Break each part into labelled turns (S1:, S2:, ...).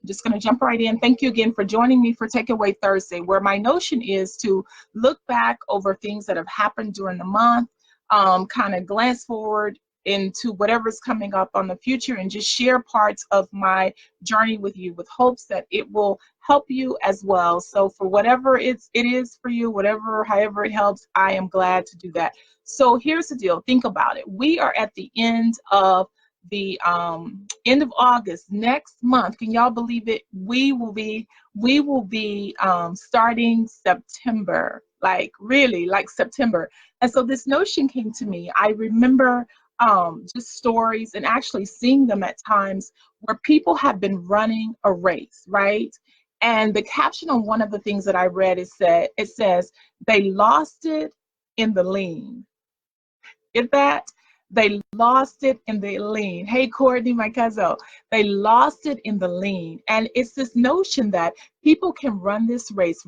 S1: just going to jump right in. Thank you again for joining me for Takeaway Thursday, where my notion is to look back over things that have happened during the month, kind of glance forward into whatever's coming up on the future, and just share parts of my journey with you with hopes that it will help you as well. So for whatever it is for you, however it helps, I am glad to do that. So here's the deal. Think about it. We are at the end of August. Next month, can y'all believe it? We will be starting September, like really like September. And so this notion came to me. I remember just stories and actually seeing them at times where people have been running a race, right? And the caption on one of the things that I read, it says, they lost it in the lean. Get that? They lost it in the lean. Hey, Courtney, my cousin, they lost it in the lean. And it's this notion that people can run this race,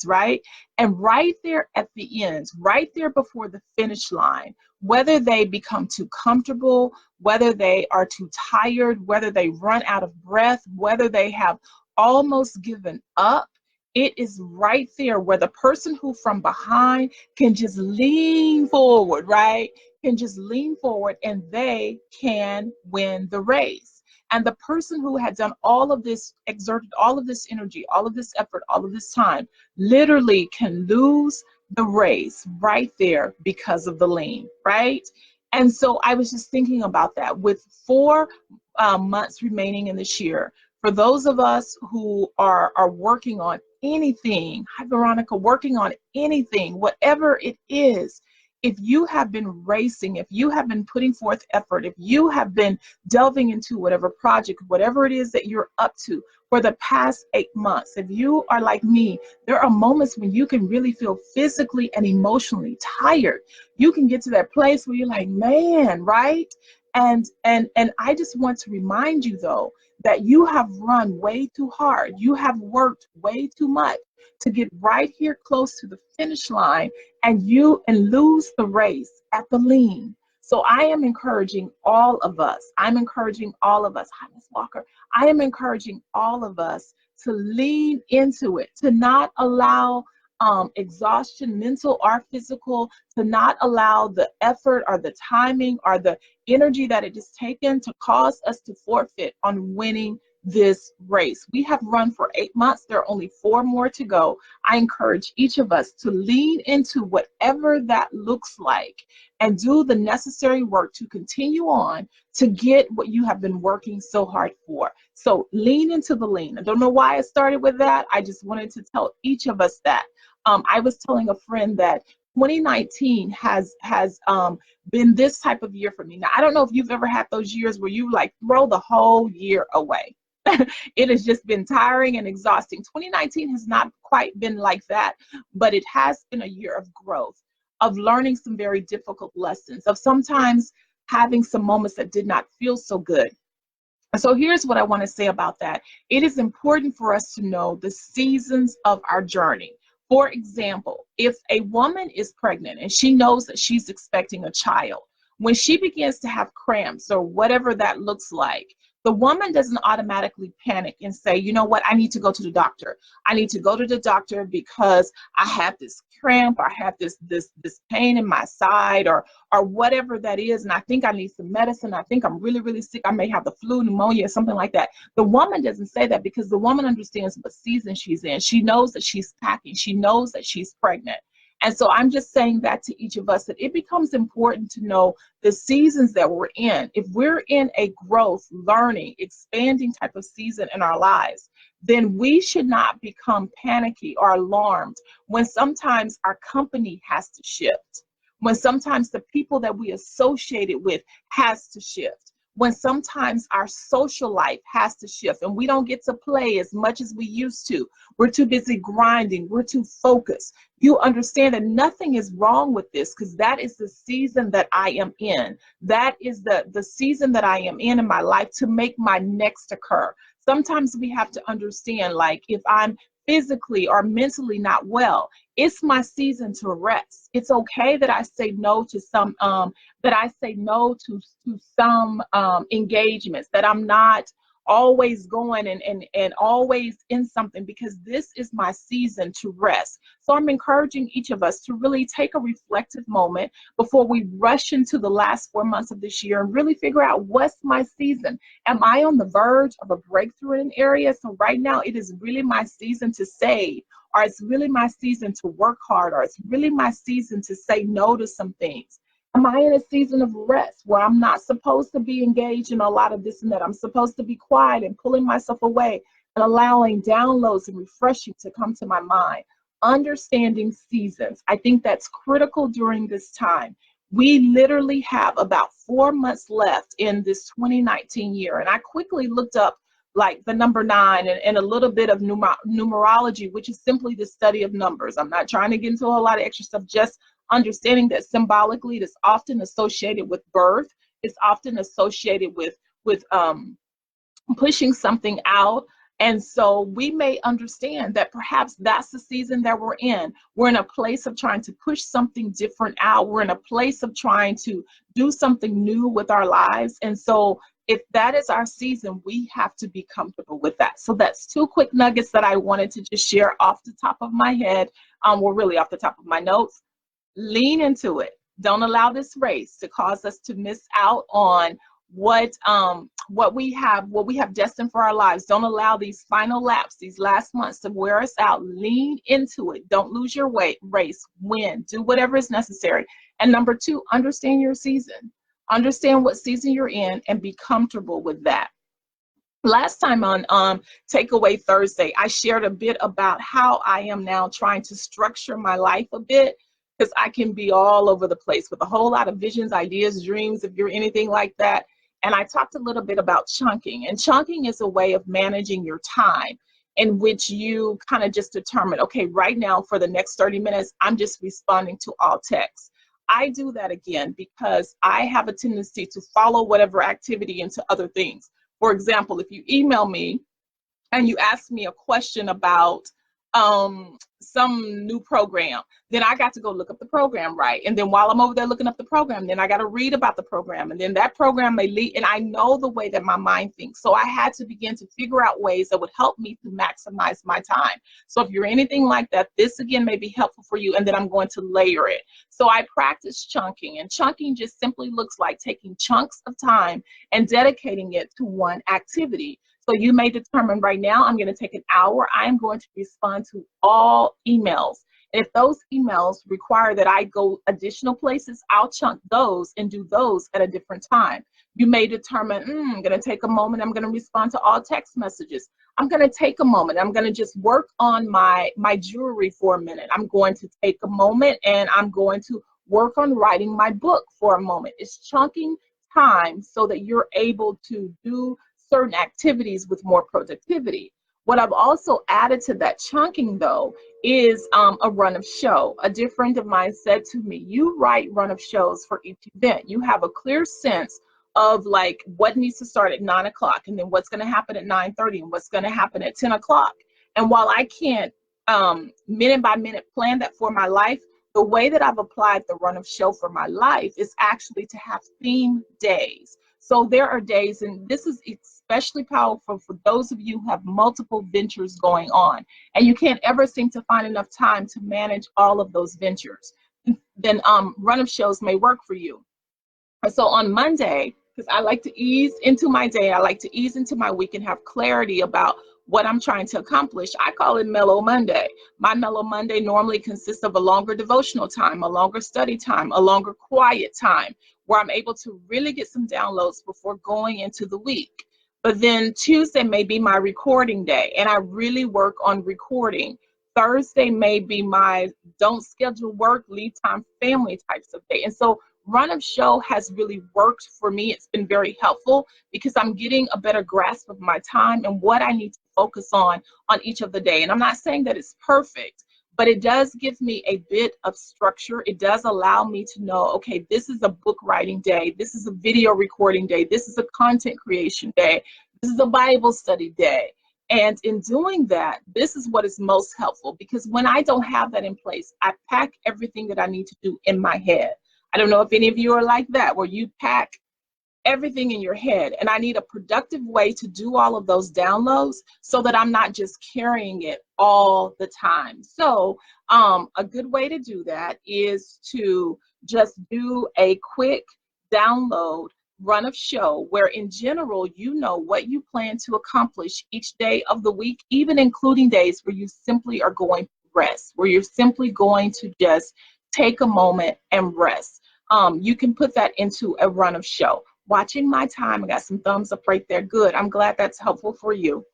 S1: right? And right there at the end, right there before the finish line, whether they become too comfortable, whether they are too tired, whether they run out of breath, whether they have almost given up, it is right there where the person who from behind can just lean forward, right? Can just lean forward and they can win the race. And the person who had done all of this, exerted all of this energy, all of this effort, all of this time, literally can lose the race right there because of the lean, right? And so I was just thinking about that with 4 months remaining in this year. For those of us who are working on anything, hi Veronica, working on anything, whatever it is, if you have been racing, if you have been putting forth effort, if you have been delving into whatever project, whatever it is that you're up to for the past 8 months, if you are like me, there are moments when you can really feel physically and emotionally tired. You can get to that place where you're like, man, right? And I just want to remind you though, that you have run way too hard. You have worked way too much to get right here close to the finish line and lose the race at the lean. So I am encouraging all of us. Hi, Ms. Walker. I am encouraging all of us to lean into it, to not allow exhaustion, mental or physical, to not allow the effort or the timing or the energy that it has taken to cause us to forfeit on winning this race. We have run for 8 months. There are only 4 more to go. I encourage each of us to lean into whatever that looks like and do the necessary work to continue on to get what you have been working so hard for. So lean into the lean. I don't know why I started with that. I just wanted to tell each of us that. I was telling a friend that 2019 has been this type of year for me. Now, I don't know if you've ever had those years where you like throw the whole year away. It has just been tiring and exhausting. 2019 has not quite been like that, but it has been a year of growth, of learning some very difficult lessons, of sometimes having some moments that did not feel so good. So here's what I want to say about that. It is important for us to know the seasons of our journey. For example, if a woman is pregnant and she knows that she's expecting a child, when she begins to have cramps or whatever that looks like, the woman doesn't automatically panic and say, you know what, I need to go to the doctor. I need to go to the doctor because I have this cramp, or I have this pain in my side, or whatever that is, and I think I need some medicine. I think I'm really, really sick. I may have the flu, pneumonia, something like that. The woman doesn't say that because the woman understands what season she's in. She knows that she's packing. She knows that she's pregnant. And so I'm just saying that to each of us, that it becomes important to know the seasons that we're in. If we're in a growth, learning, expanding type of season in our lives, then we should not become panicky or alarmed when sometimes our company has to shift, when sometimes the people that we associated with has to shift, when sometimes our social life has to shift and we don't get to play as much as we used to. We're too busy grinding. We're too focused. You understand that nothing is wrong with this because that is the season that I am in. That is the season that I am in my life to make my next occur. Sometimes we have to understand, like, if I'm physically or mentally not well, it's my season to rest. It's okay that I say no to some some engagements, that I'm not always going and always in something, because this is my season to rest. So I'm encouraging each of us to really take a reflective moment before we rush into the last 4 months of this year and really figure out, what's my season? Am I on the verge of a breakthrough in an area? So right now it is really my season to save, or it's really my season to work hard, or it's really my season to say no to some things. Am I in a season of rest where I'm not supposed to be engaged in a lot of this and that? I'm supposed to be quiet and pulling myself away and allowing downloads and refreshing to come to my mind. Understanding seasons. I think that's critical during this time. We literally have about 4 months left in this 2019 year. And I quickly looked up like the number 9 and a little bit of numerology, which is simply the study of numbers. I'm not trying to get into a lot of extra stuff, just understanding that symbolically it is often associated with birth. It's often associated with pushing something out. And so we may understand that perhaps that's the season that we're in. We're in a place of trying to push something different out. We're in a place of trying to do something new with our lives. And so if that is our season, we have to be comfortable with that. So that's 2 quick nuggets that I wanted to just share off the top of my head. Well, really off the top of my notes. Lean into it. Don't allow this race to cause us to miss out on what we have destined for our lives. Don't allow these final laps, these last months, to wear us out. Lean into it. Don't lose your race. Win. Do whatever is necessary. And number 2, understand your season. Understand what season you're in and be comfortable with that. Last time on Takeaway Thursday, I shared a bit about how I am now trying to structure my life a bit, because I can be all over the place with a whole lot of visions, ideas, dreams, if you're anything like that. And I talked a little bit about chunking. And chunking is a way of managing your time in which you kind of just determine, okay, right now for the next 30 minutes, I'm just responding to all texts. I do that again because I have a tendency to follow whatever activity into other things. For example, if you email me and you ask me a question about some new program, then I got to go look up the program, right? And then while I'm over there looking up the program, then I got to read about the program, and then that program may lead, and I know the way that my mind thinks. So I had to begin to figure out ways that would help me to maximize my time. So if you're anything like that, this again may be helpful for you, and then I'm going to layer it. So I practice chunking, and chunking just simply looks like taking chunks of time and dedicating it to one activity. So you may determine, right now, I'm going to take an hour. I'm going to respond to all emails. And if those emails require that I go additional places, I'll chunk those and do those at a different time. You may determine, I'm going to take a moment. I'm going to respond to all text messages. I'm going to take a moment. I'm going to just work on my jewelry for a minute. I'm going to take a moment and I'm going to work on writing my book for a moment. It's chunking time so that you're able to do certain activities with more productivity. What I've also added to that chunking, though, is a run of show. A dear friend of mine said to me, you write run of shows for each event. You have a clear sense of like what needs to start at 9 o'clock and then what's going to happen at 9:30 and what's going to happen at 10 o'clock. And while I can't minute by minute plan that for my life, the way that I've applied the run of show for my life is actually to have theme days. So there are days, and this is especially powerful for those of you who have multiple ventures going on, and you can't ever seem to find enough time to manage all of those ventures. Then run of shows may work for you. And so on Monday, because I like to ease into my day, I like to ease into my week and have clarity about what I'm trying to accomplish, I call it Mellow Monday. My Mellow Monday normally consists of a longer devotional time, a longer study time, a longer quiet time, where I'm able to really get some downloads before going into the week. But then Tuesday may be my recording day, and I really work on recording. Thursday may be my don't schedule work, leave time for family types of day. And so run of show has really worked for me. It's been very helpful because I'm getting a better grasp of my time and what I need to focus on each of the day. And I'm not saying that it's perfect, but it does give me a bit of structure. It does allow me to know, okay, this is a book writing day. This is a video recording day. This is a content creation day. This is a Bible study day. And in doing that, this is what is most helpful, because when I don't have that in place, I pack everything that I need to do in my head. I don't know if any of you are like that, where you pack everything in your head. And I need a productive way to do all of those downloads so that I'm not just carrying it all the time. So a good way to do that is to just do a quick download run of show where in general you know what you plan to accomplish each day of the week, even including days where you simply are going to rest, where you're simply going to just take a moment and rest. You can put that into a run of show. Watching my time, I got some thumbs up right there. Good. I'm glad that's helpful for you.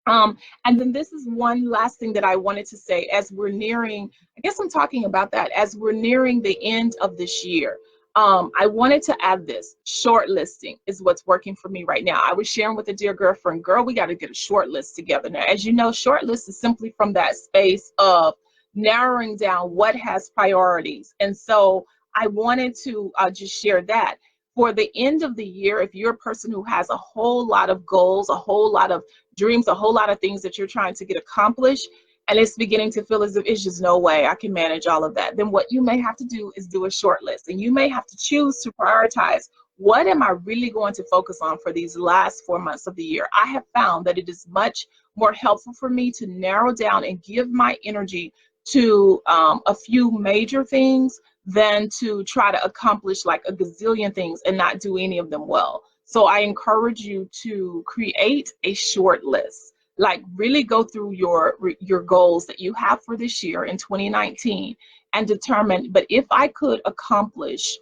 S1: And then this is one last thing that I wanted to say as we're nearing, I guess I'm talking about that, as we're nearing the end of this year. I wanted to add this. Shortlisting is what's working for me right now. I was sharing with a dear girlfriend, girl, we got to get a short list together. Now, as you know, short list is simply from that space of narrowing down what has priorities. And so I wanted to just share that. For the end of the year, if you're a person who has a whole lot of goals, a whole lot of dreams, a whole lot of things that you're trying to get accomplished, and it's beginning to feel as if it's just no way I can manage all of that, then what you may have to do is do a short list. And you may have to choose to prioritize, what am I really going to focus on for these last 4 months of the year? I have found that it is much more helpful for me to narrow down and give my energy to a few major things than to try to accomplish like a gazillion things and not do any of them well. So I encourage you to create a short list. Like really go through your goals that you have for this year in 2019 and determine, but if I could accomplish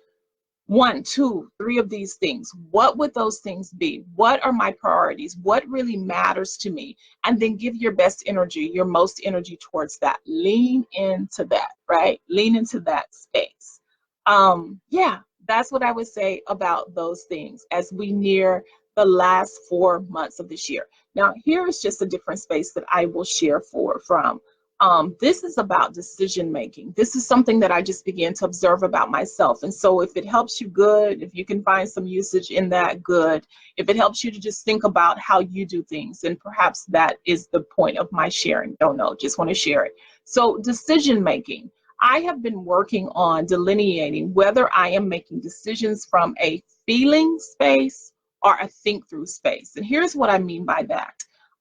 S1: 1, 2, 3 of these things, what would those things be? What are my priorities? What really matters to me? And then give your best energy, your most energy towards that. Lean into that, right? Lean into that space. Yeah, that's what I would say about those things as we near the last 4 months of this year. Now, here is just a different space that I will share from. This is about decision making. This is something that I just began to observe about myself. And so if it helps you, good. If you can find some usage in that, good. If it helps you to just think about how you do things, and perhaps that is the point of my sharing. Don't know, just want to share it. So decision making. I have been working on delineating whether I am making decisions from a feeling space or a think through space. And here's what I mean by that.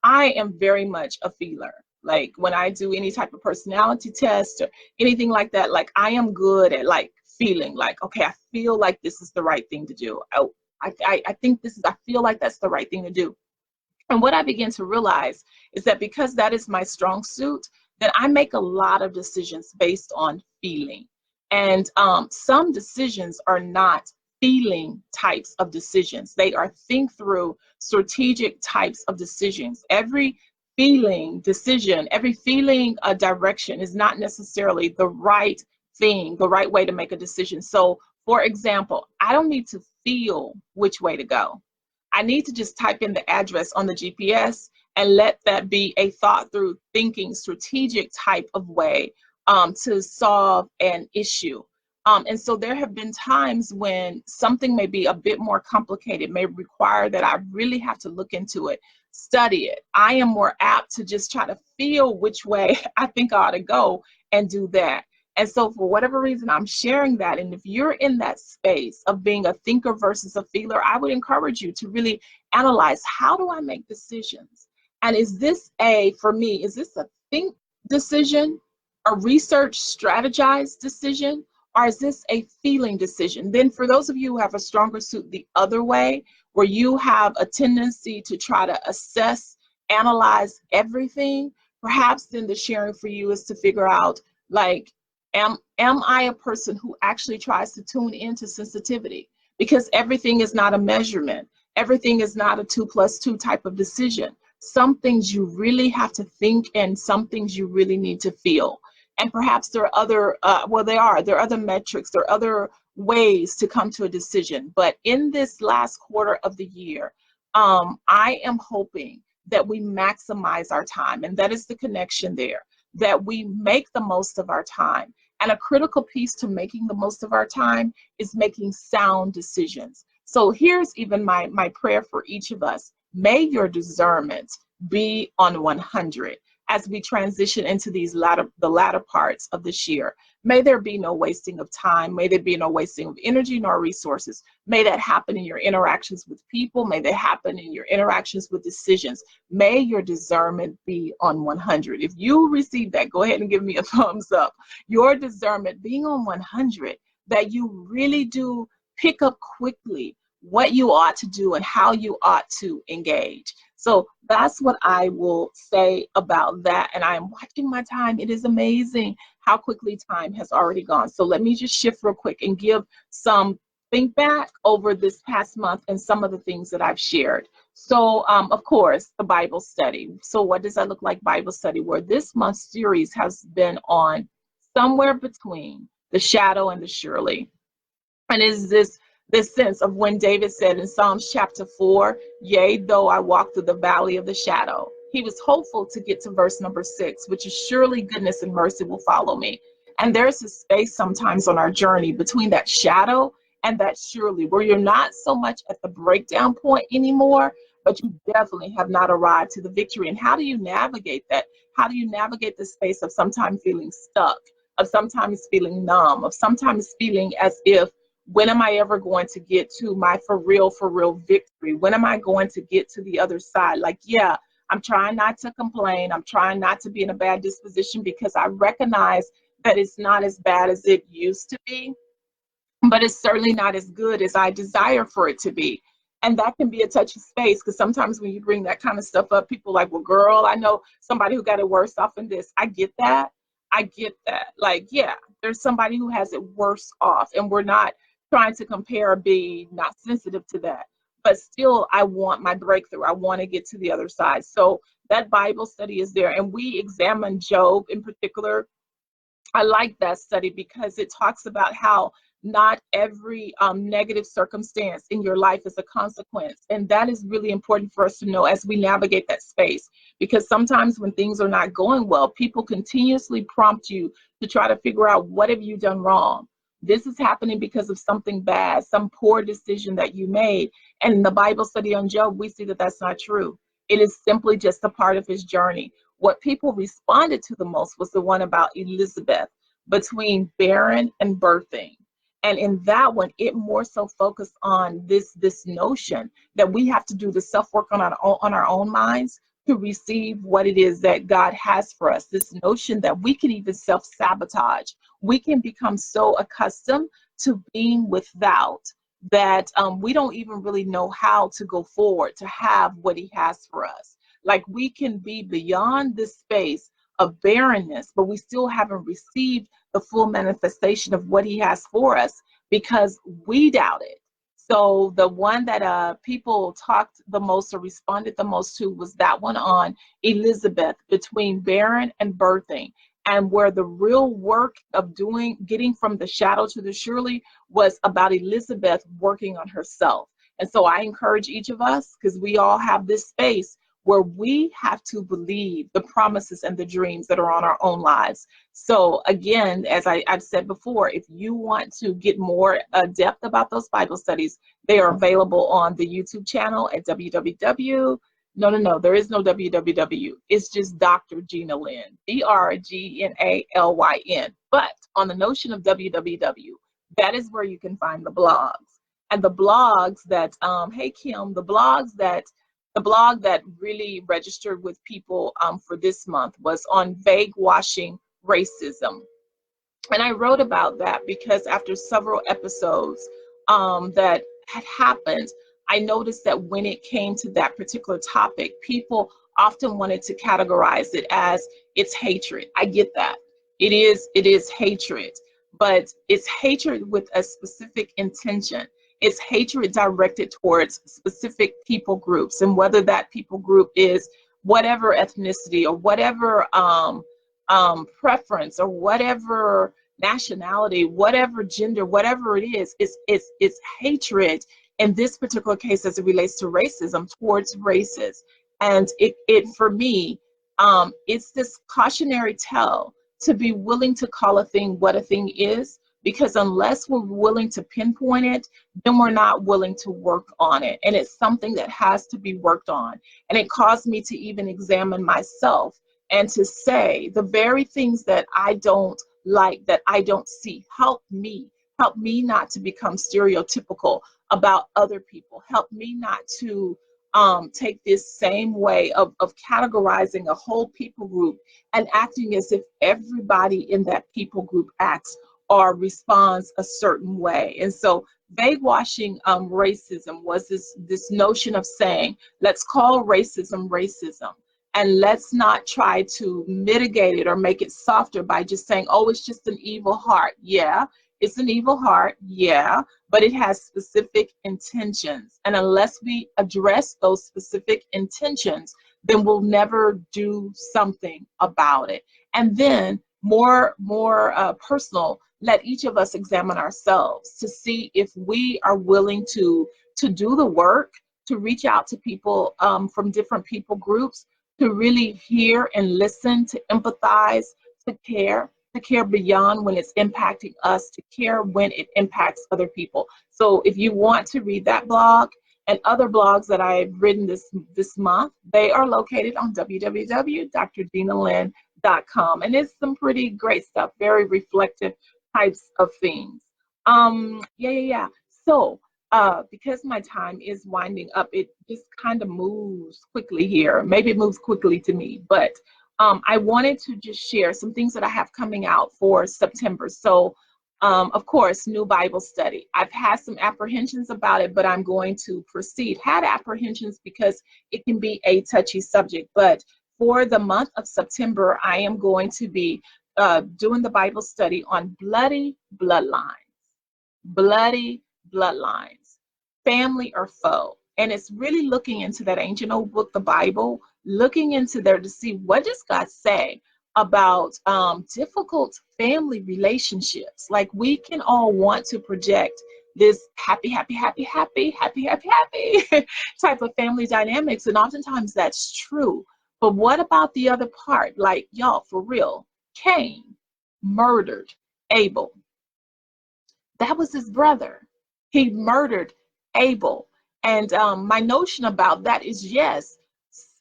S1: I am very much a feeler. Like when I do any type of personality test or anything like that, like I am good at like feeling like, okay, I feel like this is the right thing to do. I think I feel like that's the right thing to do. And what I began to realize is that because that is my strong suit, that I make a lot of decisions based on feeling. And some decisions are not feeling types of decisions. They are think through strategic types of decisions. Every feeling decision, every feeling direction is not necessarily the right thing, the right way to make a decision. So for example, I don't need to feel which way to go. I need to just type in the address on the GPS and let that be a thought through thinking strategic type of way to solve an issue. And so there have been times when something may be a bit more complicated, may require that I really have to look into it, study it. I am more apt to just try to feel which way I think I ought to go and do that. And so for whatever reason, I'm sharing that. And if you're in that space of being a thinker versus a feeler, I would encourage you to really analyze, how do I make decisions? And is this for me, is this a think decision, a research strategized decision, or is this a feeling decision? Then for those of you who have a stronger suit the other way, where you have a tendency to try to assess, analyze everything, perhaps then the sharing for you is to figure out, like, am I a person who actually tries to tune into sensitivity? Because everything is not a measurement. Everything is not a 2 + 2 type of decision. Some things you really have to think, and some things you really need to feel. And perhaps there are other, there are other metrics, there are other ways to come to a decision. But in this last quarter of the year, I am hoping that we maximize our time. And that is the connection there, that we make the most of our time. And a critical piece to making the most of our time is making sound decisions. So here's even my prayer for each of us. May your discernment be on 100. as we transition into the latter parts of this year. May there be no wasting of time. May there be no wasting of energy nor resources. May that happen in your interactions with people. May that happen in your interactions with decisions. May your discernment be on 100. If you receive that, go ahead and give me a thumbs up. Your discernment being on 100, that you really do pick up quickly what you ought to do and how you ought to engage. So that's what I will say about that. And I'm watching my time. It is amazing how quickly time has already gone. So let me just shift real quick and give some think back over this past month and some of the things that I've shared. So of course, the Bible study. So what does that look like, Bible study? Where this month's series has been on somewhere between the shadow and the surely. And is this sense of when David said in Psalms chapter 4, yea, though I walk through the valley of the shadow. He was hopeful to get to verse number 6, which is surely goodness and mercy will follow me. And there's a space sometimes on our journey between that shadow and that surely, where you're not so much at the breakdown point anymore, but you definitely have not arrived to the victory. And how do you navigate that? How do you navigate the space of sometimes feeling stuck, of sometimes feeling numb, of sometimes feeling as if, when am I ever going to get to my for real victory? When am I going to get to the other side? Like, yeah, I'm trying not to complain. I'm trying not to be in a bad disposition because I recognize that it's not as bad as it used to be, but it's certainly not as good as I desire for it to be. And that can be a touchy space because sometimes when you bring that kind of stuff up, people are like, well, girl, I know somebody who got it worse off than this. I get that. I get that. Like, yeah, there's somebody who has it worse off, and we're not trying to compare or be not sensitive to that. But still, I want my breakthrough. I want to get to the other side. So that Bible study is there. And we examine Job in particular. I like that study because it talks about how not every negative circumstance in your life is a consequence. And that is really important for us to know as we navigate that space. Because sometimes when things are not going well, people continuously prompt you to try to figure out, what have you done wrong? This is happening because of something bad, some poor decision that you made. And in the Bible study on Job, we see that that's not true. It is simply just a part of his journey. What people responded to the most was the one about Elizabeth, between barren and birthing. And in that one, it more so focused on this notion that we have to do the self-work on our own minds to receive what it is that God has for us. This notion that we can even self-sabotage. We can become so accustomed to being without that we don't even really know how to go forward to have what he has for us. Like, we can be beyond this space of barrenness, but we still haven't received the full manifestation of what he has for us because we doubt it. So the one that people talked the most or responded the most to was that one on Elizabeth, between barren and birthing, and where the real work of getting from the shadow to the surely was about Elizabeth working on herself. And so I encourage each of us, because we all have this space where we have to believe the promises and the dreams that are on our own lives. So again, as I've said before, if you want to get more depth about those Bible studies, they are available on the YouTube channel at www. No, there is no www. It's just Dr. Gina Lynn, DrGNALYN. But on the notion of www, that is where you can find the blogs. And the blogs that, hey Kim, the blog that really registered with people for this month was on vague washing racism. And I wrote about that because after several episodes that had happened, I noticed that when it came to that particular topic, people often wanted to categorize it as it's hatred. I get that. It is hatred, but it's hatred with a specific intention. It's hatred directed towards specific people groups, and whether that people group is whatever ethnicity or whatever preference or whatever nationality, whatever gender, whatever it is, it's hatred in this particular case as it relates to racism towards races. And it for me, it's this cautionary tale to be willing to call a thing what a thing is, because unless we're willing to pinpoint it, then we're not willing to work on it. And it's something that has to be worked on. And it caused me to even examine myself and to say the very things that I don't like, that I don't see. Help me not to become stereotypical about other people. Help me not to take this same way of categorizing a whole people group and acting as if everybody in that people group acts or responds a certain way. And so vague washing racism was this notion of saying, let's call racism racism. And let's not try to mitigate it or make it softer by just saying, oh, it's just an evil heart. Yeah, it's an evil heart. Yeah, but it has specific intentions. And unless we address those specific intentions, then we'll never do something about it. And then more personal, let each of us examine ourselves to see if we are willing to do the work, to reach out to people from different people groups, to really hear and listen, to empathize, to care beyond when it's impacting us, to care when it impacts other people. So if you want to read that blog and other blogs that I've written this month, they are located on www.drdinalynn.com. And it's some pretty great stuff, very reflective types of things. So because my time is winding up, it just kind of moves quickly here. Maybe it moves quickly to me, but I wanted to just share some things that I have coming out for September. So, of course, new Bible study. I've had some apprehensions about it, but I'm going to proceed. Had apprehensions because it can be a touchy subject, but for the month of September, I am going to be doing the Bible study on bloody bloodlines. Bloody bloodlines, family or foe. And it's really looking into that ancient old book, the Bible, looking into there to see what does God say about difficult family relationships. Like we can all want to project this happy type of family dynamics. And oftentimes that's true. But what about the other part? Like, y'all, for real, Cain murdered Abel. That was his brother. He murdered Abel. And my notion about that is, yes,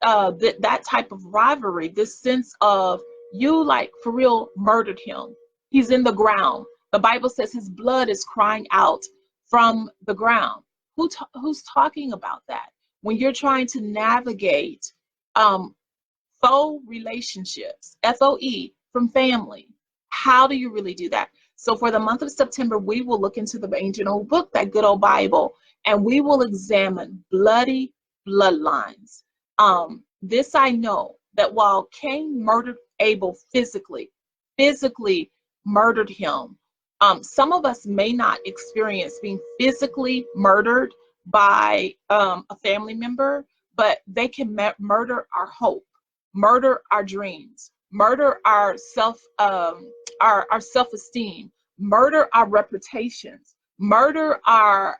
S1: that type of rivalry, this sense of you, like, for real, murdered him. He's in the ground. The Bible says his blood is crying out from the ground. Who's talking about that? When you're trying to navigate faux relationships, FOE, from family, how do you really do that? So for the month of September, we will look into the ancient old book, that good old Bible, and we will examine bloody bloodlines. This I know, that while Cain murdered Abel physically murdered him, some of us may not experience being physically murdered by a family member, but they can murder our hope, murder our dreams, murder our self-esteem, murder our reputations, murder our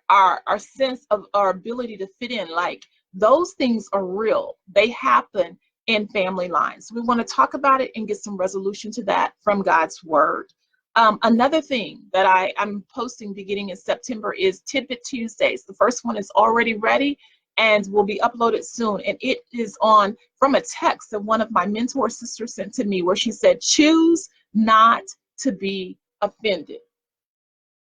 S1: sense of our ability to fit in. Like, those things are real. They happen in family lines. We want to talk about it and get some resolution to that from God's word. Another thing that I'm posting beginning in September is Tidbit Tuesdays. The first one is already ready and will be uploaded soon. And it is from a text that one of my mentor sisters sent to me, where she said, choose not to be offended.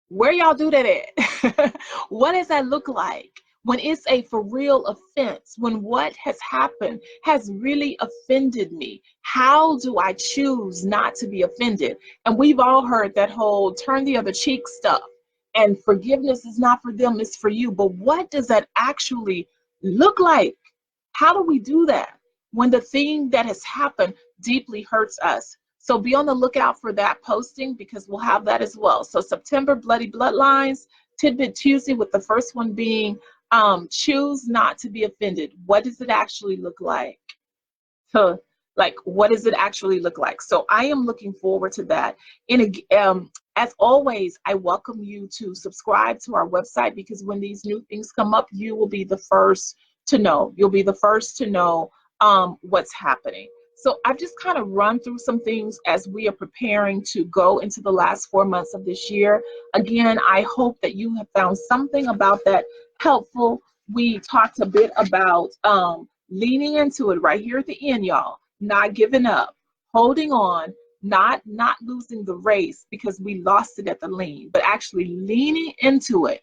S1: Where y'all do that at? What does that look like when it's a for real offense, when what has happened has really offended me? How do I choose not to be offended? And we've all heard that whole turn the other cheek stuff, and forgiveness is not for them, it's for you. But what does that actually look like? How do we do that when the thing that has happened deeply hurts us? So be on the lookout for that posting, because we'll have that as well. So September, Bloody Bloodlines, Tidbit Tuesday, with the first one being choose not to be offended. What does it actually look like? So, like, what does it actually look like? So I am looking forward to that. As always, I welcome you to subscribe to our website, because when these new things come up, you will be the first to know. You'll be the first to know what's happening. So I've just kind of run through some things as we are preparing to go into the last 4 months of this year. Again, I hope that you have found something about that helpful. We talked a bit about leaning into it right here at the end, y'all. not giving up, holding on, not losing the race because we lost it at the lean, but actually leaning into it.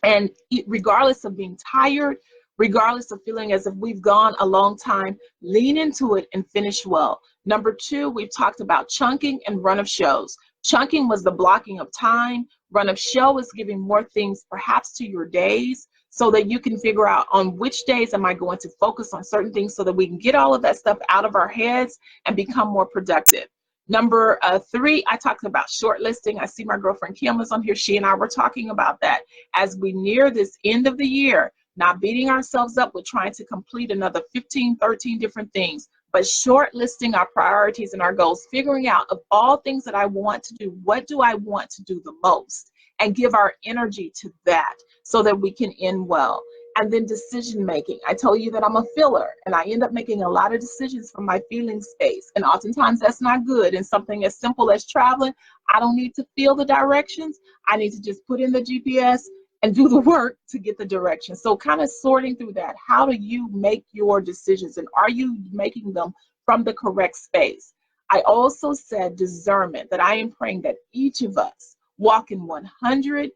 S1: And regardless of being tired, regardless of feeling as if we've gone a long time, lean into it and finish well. Number two, we've talked about chunking and run of shows. Chunking was the blocking of time. Run of show is giving more things perhaps to your days so that you can figure out on which days am I going to focus on certain things so that we can get all of that stuff out of our heads and become more productive. Number three, I talked about shortlisting. I see my girlfriend Kim is on here. She and I were talking about that as we near this end of the year, not beating ourselves up with trying to complete another 15, 13 different things, but shortlisting our priorities and our goals, figuring out of all things that I want to do, what do I want to do the most, and give our energy to that so that we can end well. And then decision making. I told you that I'm a filler and I end up making a lot of decisions from my feeling space. And oftentimes that's not good. And something as simple as traveling, I don't need to feel the directions. I need to just put in the GPS and do the work to get the direction. So kind of sorting through that. How do you make your decisions, and are you making them from the correct space? I also said discernment, that I am praying that each of us walk in 100%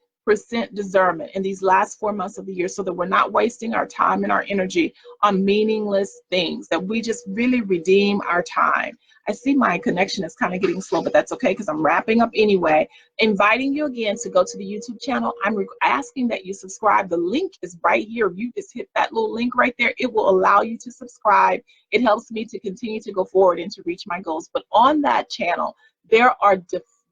S1: discernment in these last 4 months of the year so that we're not wasting our time and our energy on meaningless things, that we just really redeem our time. I see my connection is kind of getting slow, but that's okay because I'm wrapping up anyway. Inviting you again to go to the YouTube channel. I'm asking that you subscribe. The link is right here. You just hit that little link right there. It will allow you to subscribe. It helps me to continue to go forward and to reach my goals. But on that channel, there are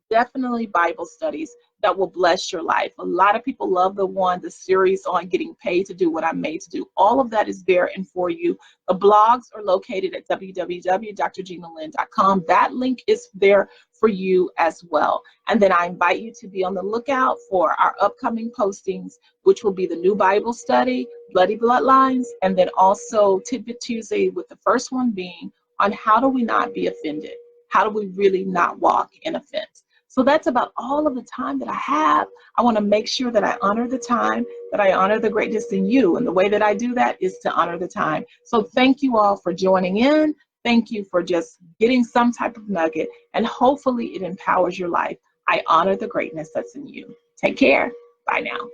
S1: definitely Bible studies that will bless your life. A lot of people love the series on getting paid to do what I'm made to do. All of that is there and for you. The blogs are located at www.drginalyn.com. That link is there for you as well. And then I invite you to be on the lookout for our upcoming postings, which will be the new Bible study, Bloody Bloodlines, and then also Tidbit Tuesday, with the first one being on how do we not be offended? How do we really not walk in offense? So that's about all of the time that I have. I want to make sure that I honor the time, that I honor the greatness in you. And the way that I do that is to honor the time. So thank you all for joining in. Thank you for just getting some type of nugget, and hopefully it empowers your life. I honor the greatness that's in you. Take care. Bye now.